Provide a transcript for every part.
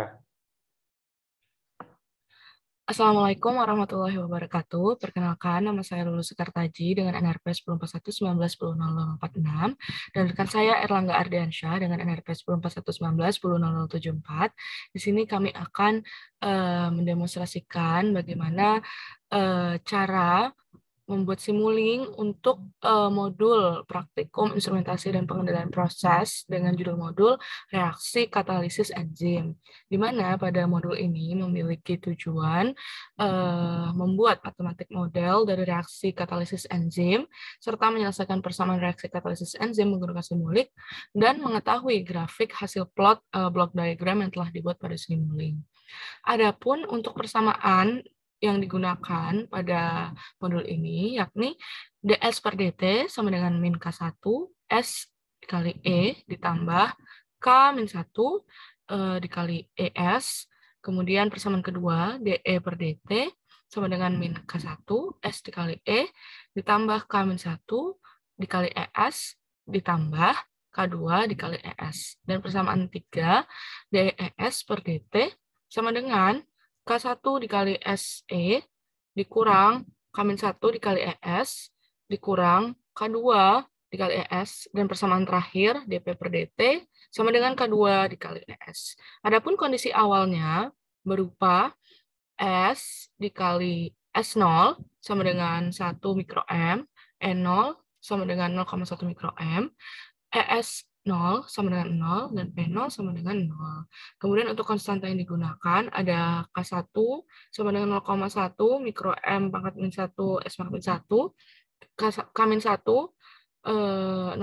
Nah, Assalamualaikum warahmatullahi wabarakatuh. Perkenalkan, nama saya Lulu Sekartaji dengan NRP 104119100046 dan rekan saya Erlangga Ardiansyah dengan NRP 104119100074. Di sini kami akan mendemonstrasikan bagaimana cara membuat simuling untuk modul praktikum instrumentasi dan pengendalian proses dengan judul modul reaksi katalisis enzim, di mana pada modul ini memiliki tujuan membuat matematik model dari reaksi katalisis enzim, serta menyelesaikan persamaan reaksi katalisis enzim menggunakan simulik, dan mengetahui grafik hasil plot block diagram yang telah dibuat pada simuling. Adapun untuk persamaan yang digunakan pada modul ini, yakni ds per dt sama dengan min K1, S dikali E ditambah K min 1 dikali ES, kemudian persamaan kedua, dE per dt sama dengan min K1, S dikali E ditambah K min 1 dikali ES ditambah K2 dikali ES. Dan persamaan 3, dES per dt sama dengan K1 dikali SE dikurang K-1 dikali ES dikurang K2 dikali ES, dan persamaan terakhir dP per dt sama dengan K2 dikali ES. Adapun kondisi awalnya berupa S dikali S0 sama dengan 1 mikroM, E0 sama dengan 0,1 mikroM, ES 0 sama dengan 0, dan P0 sama dengan 0. Kemudian untuk konstanta yang digunakan ada K1 sama dengan 0,1 mikro M pangkat min 1 S pangkat min 1, K min 1 0,1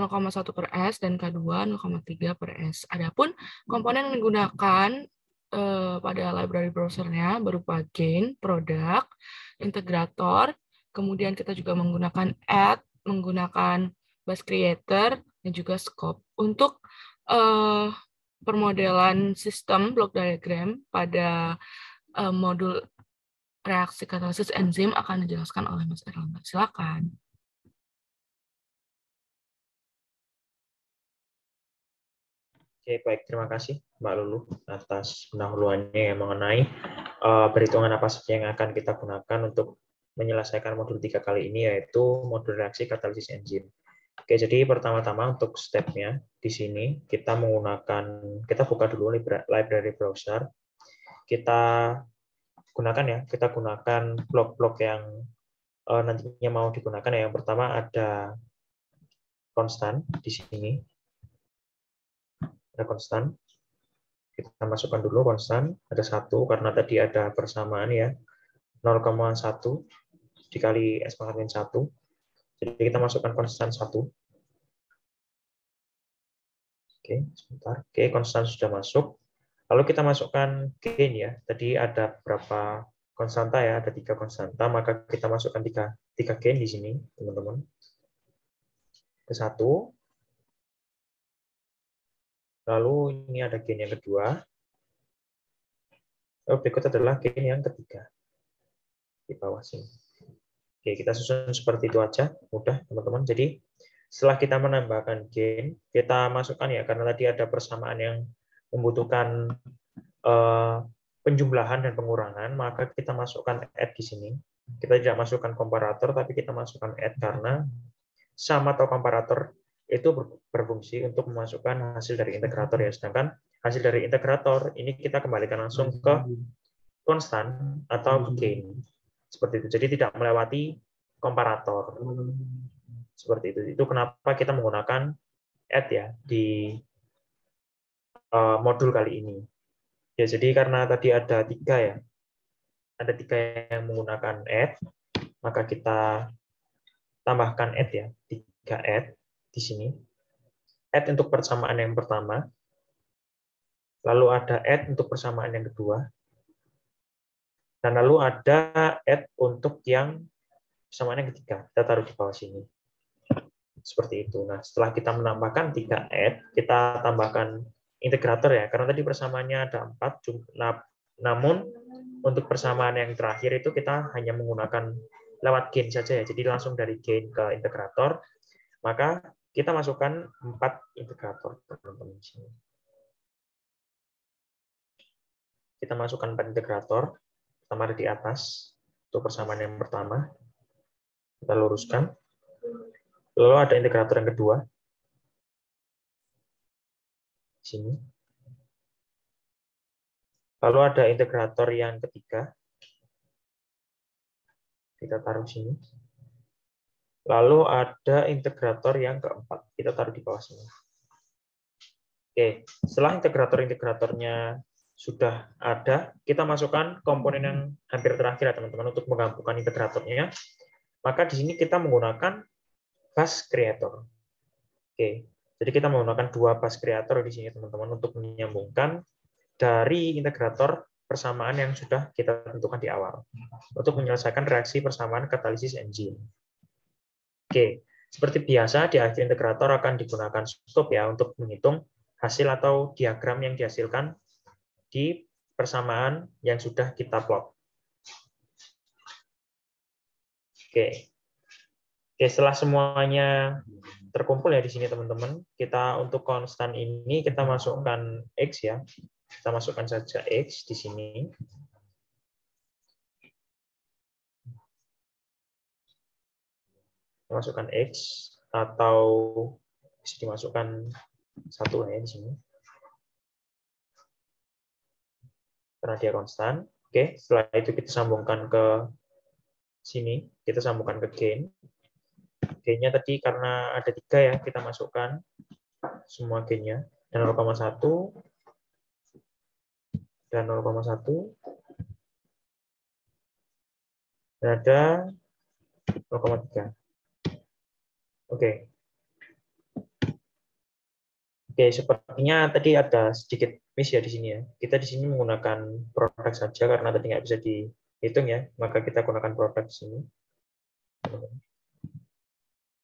per S, dan K2 0,3 per S. Adapun komponen yang digunakan pada library browsernya berupa gain, product, integrator, kemudian kita juga menggunakan add, menggunakan bus creator, dan juga scope. Untuk permodelan sistem block diagram pada modul reaksi katalisis enzim akan dijelaskan oleh Mas Erlangga. Silakan. oke, baik, terima kasih Mbak Lulu atas pendahuluannya yang mengenai perhitungan apa saja yang akan kita gunakan untuk menyelesaikan modul 3 kali ini, yaitu modul reaksi katalisis enzim. Oke, jadi pertama-tama untuk stepnya di sini kita buka dulu library browser, kita gunakan blok-blok yang nantinya mau digunakan. Yang pertama ada konstan di sini, ada konstan. Kita masukkan dulu konstan, ada 1 karena tadi ada persamaan ya, 0,1 dikali S pangkat min 1. Jadi kita masukkan konstan 1. Oke, sebentar. Oke, konstan sudah masuk. Lalu kita masukkan gain ya. Tadi ada berapa konstanta ya, ada 3 konstanta, maka kita masukkan 3 gain di sini, teman-teman. Ke 1. Lalu ini ada gain yang kedua. Lalu berikut adalah gain yang ketiga. Di bawah sini. Oke, kita susun seperti itu aja, mudah teman-teman. Jadi setelah kita menambahkan gain, kita masukkan ya, karena tadi ada persamaan yang membutuhkan penjumlahan dan pengurangan, maka kita masukkan add di sini. Kita tidak masukkan komparator, tapi kita masukkan add karena sum atau komparator itu berfungsi untuk memasukkan hasil dari integrator ya. Sedangkan hasil dari integrator ini kita kembalikan langsung ke konstan atau gain. Seperti itu. Jadi tidak melewati komparator. Seperti itu. Itu kenapa kita menggunakan add ya di modul kali ini. Ya, jadi karena tadi ada 3 ya. Ada 3 yang menggunakan add, maka kita tambahkan add ya. 3 add di sini. Add untuk persamaan yang pertama. Lalu ada add untuk persamaan yang kedua. Dan lalu ada add untuk yang persamaan yang ketiga. Kita taruh di bawah sini. Seperti itu. Nah, setelah kita menambahkan 3 add, kita tambahkan integrator ya. Karena tadi persamaannya ada 4, namun untuk persamaan yang terakhir itu kita hanya menggunakan lewat gain saja ya. Jadi langsung dari gain ke integrator, maka kita masukkan 4 integrator teman-teman di sini. kita masukkan pada integrator. Pertama ada di atas, untuk persamaan yang pertama. Kita luruskan. Lalu ada integrator yang kedua. Di sini. Lalu ada integrator yang ketiga. Kita taruh sini. Lalu ada integrator yang keempat. Kita taruh di bawah sini. Oke, setelah integrator-integratornya sudah ada, kita masukkan komponen yang hampir terakhir ya teman-teman untuk menggabungkan integratornya. Maka di sini kita menggunakan bus creator. Oke, jadi kita menggunakan dua bus creator di sini teman-teman untuk menyambungkan dari integrator persamaan yang sudah kita tentukan di awal untuk menyelesaikan reaksi persamaan katalisis enzim. Oke, seperti biasa di akhir integrator akan digunakan scope ya untuk menghitung hasil atau diagram yang dihasilkan di persamaan yang sudah kita plot. Oke. Oke, setelah semuanya terkumpul ya di sini teman-teman, kita untuk konstan ini kita masukkan X ya. Kita masukkan saja X di sini. Masukkan X atau bisa dimasukkan 1 ya di sini. Karena dia konstan. Oke, setelah itu kita sambungkan ke sini, kita sambungkan ke gain. Gain-nya tadi karena ada 3 ya, kita masukkan semua gain-nya. Dan 0,1 dan 0,1 dan ada 0,3. Oke. Oke, sepertinya tadi ada sedikit miss ya di sini ya. Kita di sini menggunakan produk saja karena tadi nggak bisa dihitung ya, maka kita gunakan produk di sini.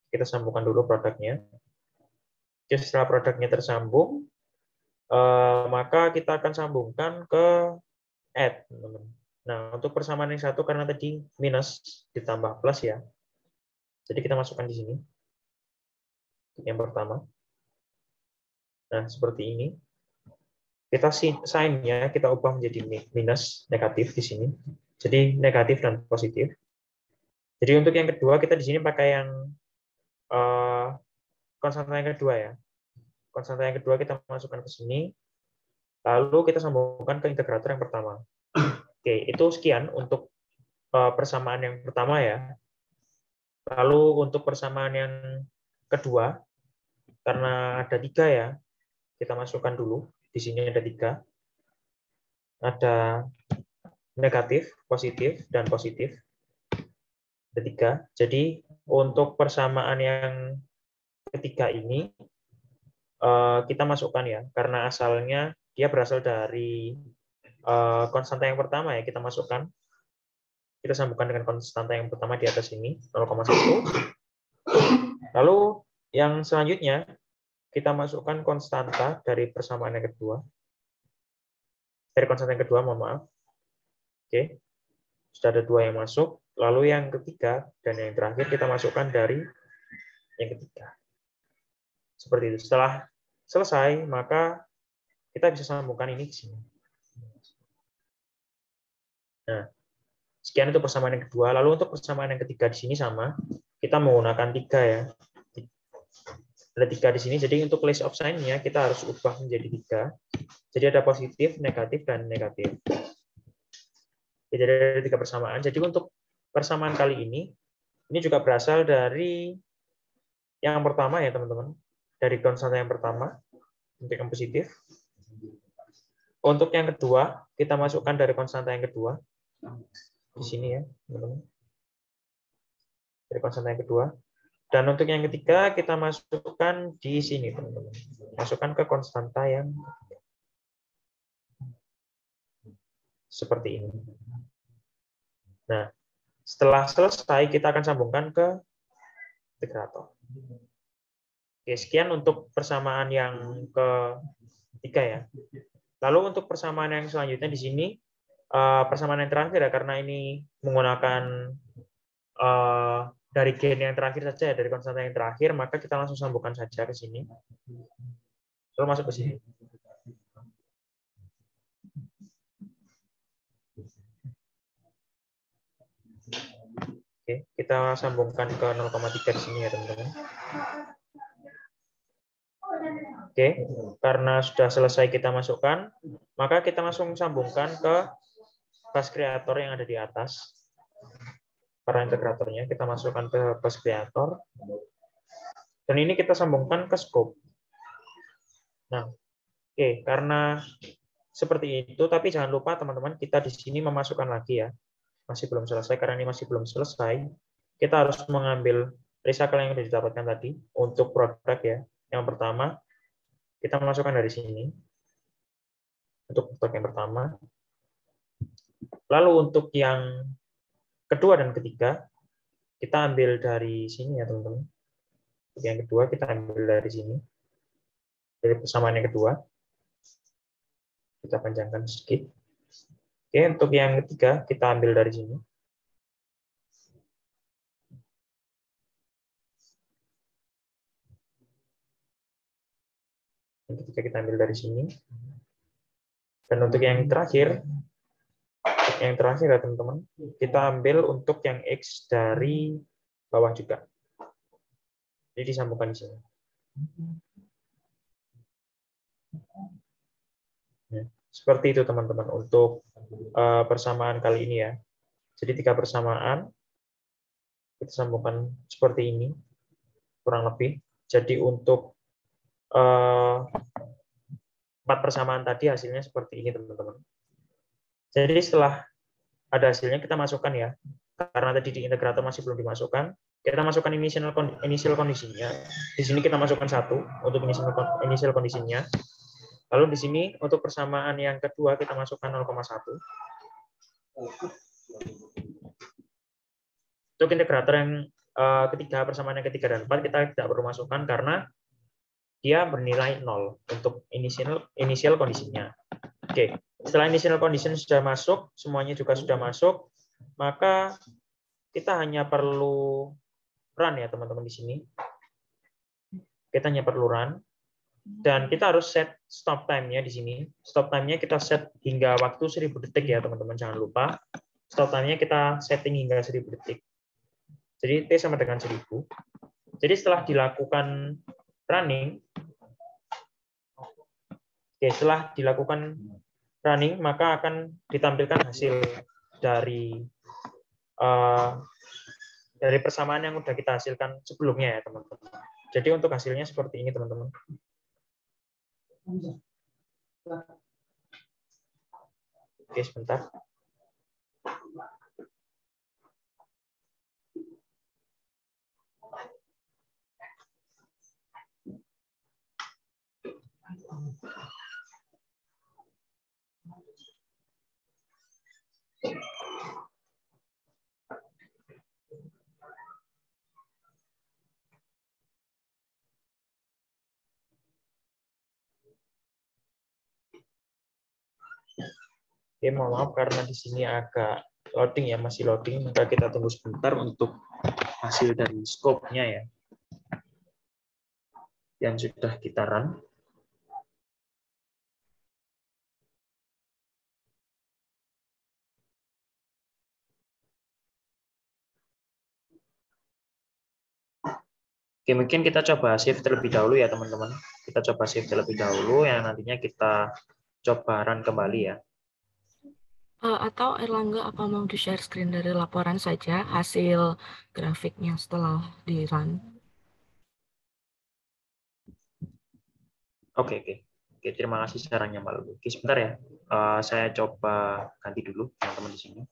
Kita sambungkan dulu produknya. Oke, setelah produknya tersambung, maka kita akan sambungkan ke add. Nah, untuk persamaan yang satu karena tadi minus ditambah plus ya. Jadi kita masukkan di sini. Yang pertama. Nah, seperti ini. Kita sign-nya kita ubah menjadi minus, negatif di sini. Jadi negatif dan positif. Jadi untuk yang kedua kita di sini pakai yang konstanta yang kedua ya. Konstanta yang kedua kita masukkan ke sini. Lalu kita sambungkan ke integrator yang pertama. Oke, itu sekian untuk persamaan yang pertama ya. Lalu untuk persamaan yang kedua, karena ada 3 ya, kita masukkan dulu. Di sini ada 3. Ada negatif, positif, dan positif. Ada 3. Jadi untuk persamaan yang ketiga ini kita masukkan ya, karena asalnya dia berasal dari konstanta yang pertama ya, kita masukkan. Kita sambungkan dengan konstanta yang pertama di atas ini, 0,1. Lalu yang selanjutnya kita masukkan konstanta dari persamaan yang kedua. Dari konstanta yang kedua, mohon maaf. Oke. Sudah ada 2 yang masuk. Lalu yang ketiga dan yang terakhir kita masukkan dari yang ketiga. Seperti itu. Setelah selesai, maka kita bisa sambungkan ini di sini. Nah, sekian itu persamaan yang kedua. Lalu untuk persamaan yang ketiga di sini sama. Kita menggunakan 3 ya. Ada 3 di sini. Jadi untuk list of sign-nya kita harus ubah menjadi 3. Jadi ada positif, negatif, dan negatif. Jadi ada 3 persamaan. Jadi untuk persamaan kali ini juga berasal dari yang pertama ya teman-teman. Dari konstanta yang pertama, untuk yang positif. Untuk yang kedua, kita masukkan dari konstanta yang kedua. Di sini ya, teman-teman. Dari konstanta yang kedua. Dan untuk yang ketiga, kita masukkan di sini, teman-teman. Masukkan ke konstanta yang seperti ini. Nah, setelah selesai, kita akan sambungkan ke integrator. Oke, sekian untuk persamaan yang ketiga ya. Lalu untuk persamaan yang selanjutnya di sini, persamaan yang terakhir ya, karena ini menggunakan dari gain yang terakhir saja, dari konstanta yang terakhir, maka kita langsung sambungkan saja ke sini. Lalu masuk ke sini. Oke, kita sambungkan ke 0,3 di sini ya teman-teman. Oke, karena sudah selesai kita masukkan, maka kita langsung sambungkan ke bus creator yang ada di atas. Para integratornya kita masukkan ke bus creator. Dan ini kita sambungkan ke scope. Nah, oke, karena seperti itu, tapi jangan lupa teman-teman, kita di sini memasukkan lagi ya. Masih belum selesai, karena ini masih belum selesai. Kita harus mengambil recycle yang sudah didapatkan tadi untuk produk ya. Yang pertama, kita masukkan dari sini. Untuk produk yang pertama. Lalu untuk yang kedua dan ketiga, kita ambil dari sini ya teman-teman. Untuk yang kedua, kita ambil dari sini. Dari persamaan yang kedua. Kita panjangkan sedikit. Oke, untuk yang ketiga, kita ambil dari sini. Yang ketiga kita ambil dari sini. Dan untuk yang terakhir ya teman-teman, kita ambil untuk yang X dari bawah juga. Jadi disambungkan di sini. Ya, seperti itu teman-teman untuk persamaan kali ini ya. Jadi 3 persamaan kita sambungkan seperti ini kurang lebih. Jadi untuk 4 persamaan tadi hasilnya seperti ini teman-teman. Jadi setelah ada hasilnya kita masukkan ya. Karena tadi di integrator masih belum dimasukkan, kita masukkan initial kondisinya. Di sini kita masukkan 1 untuk initial kondisinya. Lalu di sini untuk persamaan yang kedua kita masukkan 0,1. Untuk integrator yang ketiga, persamaan yang ketiga dan 4 kita tidak perlu masukkan karena dia bernilai 0 untuk initial kondisinya. Oke, setelah initial condition sudah masuk, semuanya juga sudah masuk, maka kita hanya perlu run ya teman-teman di sini. Kita hanya perlu run. Dan kita harus set stop time-nya di sini. Stop time-nya kita set hingga waktu 1000 detik ya teman-teman, jangan lupa. Stop time-nya kita setting hingga 1000 detik. Jadi T sama dengan 1000. Jadi setelah dilakukan running, setelah dilakukan running, maka akan ditampilkan hasil dari persamaan yang sudah kita hasilkan sebelumnya ya teman-teman. Jadi untuk hasilnya seperti ini teman-teman. Oke, sebentar. Oke, mohon maaf karena di sini agak loading ya, masih loading, maka kita tunggu sebentar untuk hasil dari scope-nya ya, yang sudah kita run. Oke, mungkin kita coba save terlebih dahulu ya teman-teman. Kita coba save terlebih dahulu, yang nantinya kita coba run kembali ya. Atau Erlangga apa mau di-share screen dari laporan saja hasil grafiknya setelah di-run? Oke, terima kasih sarannya Mbak Lulu. Oke, sebentar ya. Saya coba ganti dulu teman-teman di sini.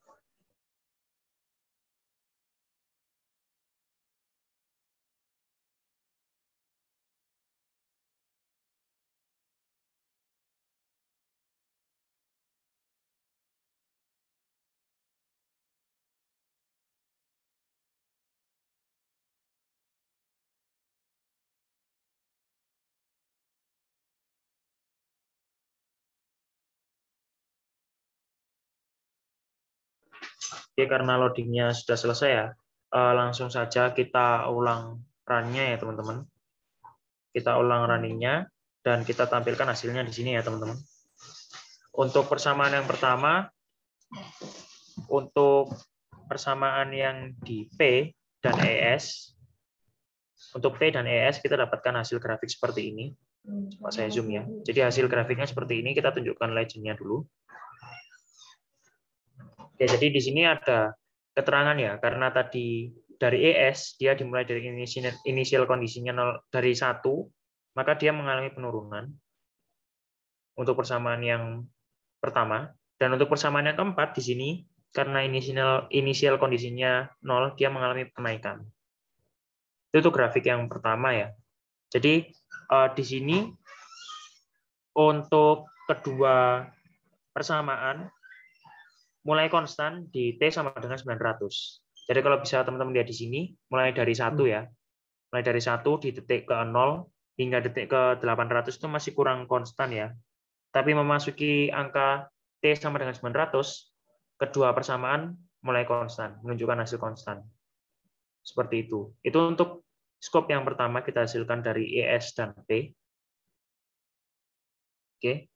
Oke, karena loadingnya sudah selesai ya, langsung saja kita ulang run-nya ya teman-teman. Kita ulang running-nya dan kita tampilkan hasilnya di sini ya teman-teman. Untuk persamaan yang pertama, untuk persamaan yang di P dan ES. Untuk P dan ES kita dapatkan hasil grafik seperti ini. Coba saya zoom ya. Jadi hasil grafiknya seperti ini, kita tunjukkan legend-nya dulu. Oke, jadi di sini ada keterangan ya, karena tadi dari ES dia dimulai dari initial kondisinya 0 dari 1, maka dia mengalami penurunan untuk persamaan yang pertama, dan untuk persamaan yang keempat di sini karena initial kondisinya 0, dia mengalami kenaikan. Itu grafik yang pertama ya. Jadi di sini untuk kedua persamaan mulai konstan di T sama dengan 900. Jadi kalau bisa teman-teman lihat di sini, mulai dari 1 ya. Mulai dari 1 di detik ke 0 hingga detik ke 800 itu masih kurang konstan ya. Tapi memasuki angka T sama dengan 900, kedua persamaan mulai konstan, menunjukkan hasil konstan. Seperti itu. Itu untuk skop yang pertama kita hasilkan dari ES dan P. Oke.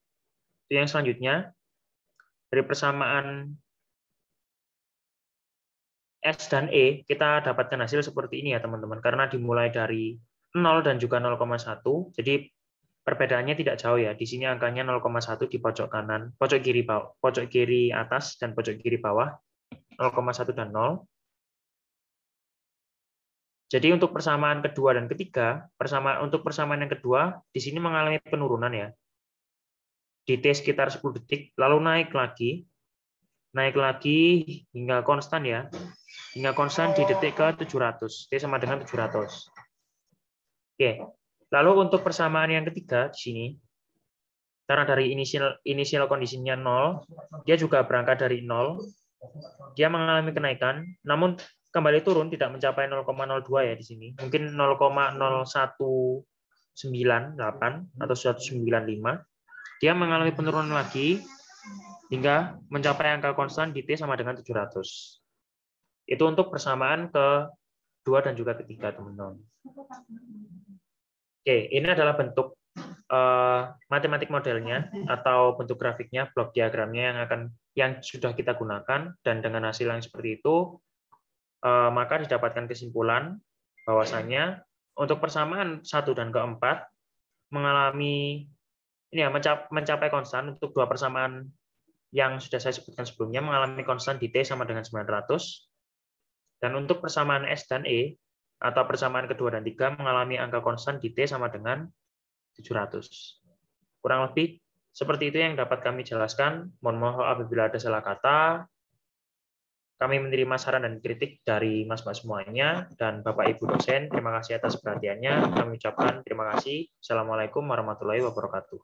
Itu yang selanjutnya, dari persamaan S dan E, kita dapatkan hasil seperti ini ya teman-teman, karena dimulai dari 0 dan juga 0,1, jadi perbedaannya tidak jauh ya. Di sini angkanya 0,1 di pojok kanan, pojok kiri atas dan pojok kiri bawah, 0,1 dan 0. Jadi untuk persamaan kedua dan ketiga, untuk persamaan yang kedua di sini mengalami penurunan ya. Di T sekitar 10 detik, lalu naik lagi hingga konstan ya. Hingga konstan di detik ke 700. T sama dengan 700. Oke. Lalu untuk persamaan yang ketiga di sini, karena dari inisial kondisinya 0, dia juga berangkat dari 0, dia mengalami kenaikan, namun kembali turun tidak mencapai 0,02 ya di sini. Mungkin 0,0198 atau 195. Dia mengalami penurunan lagi hingga mencapai angka konstan di T sama dengan 700. Itu untuk persamaan kedua dan juga ketiga, teman-teman. Oke, ini adalah bentuk matematik modelnya atau bentuk grafiknya, blok diagramnya yang sudah kita gunakan, dan dengan hasil yang seperti itu maka didapatkan kesimpulan bahwasanya untuk persamaan 1 dan keempat mengalami mencapai konstan. Untuk dua persamaan yang sudah saya sebutkan sebelumnya mengalami konstan di T sama dengan 900, dan untuk persamaan S dan E atau persamaan kedua dan tiga mengalami angka konstan di T sama dengan 700. Kurang lebih seperti itu yang dapat kami jelaskan. Mohon maaf apabila ada salah kata. Kami menerima saran dan kritik dari Mas-Mas semuanya, dan Bapak Ibu dosen, terima kasih atas perhatiannya. Kami ucapkan terima kasih. Assalamualaikum warahmatullahi wabarakatuh.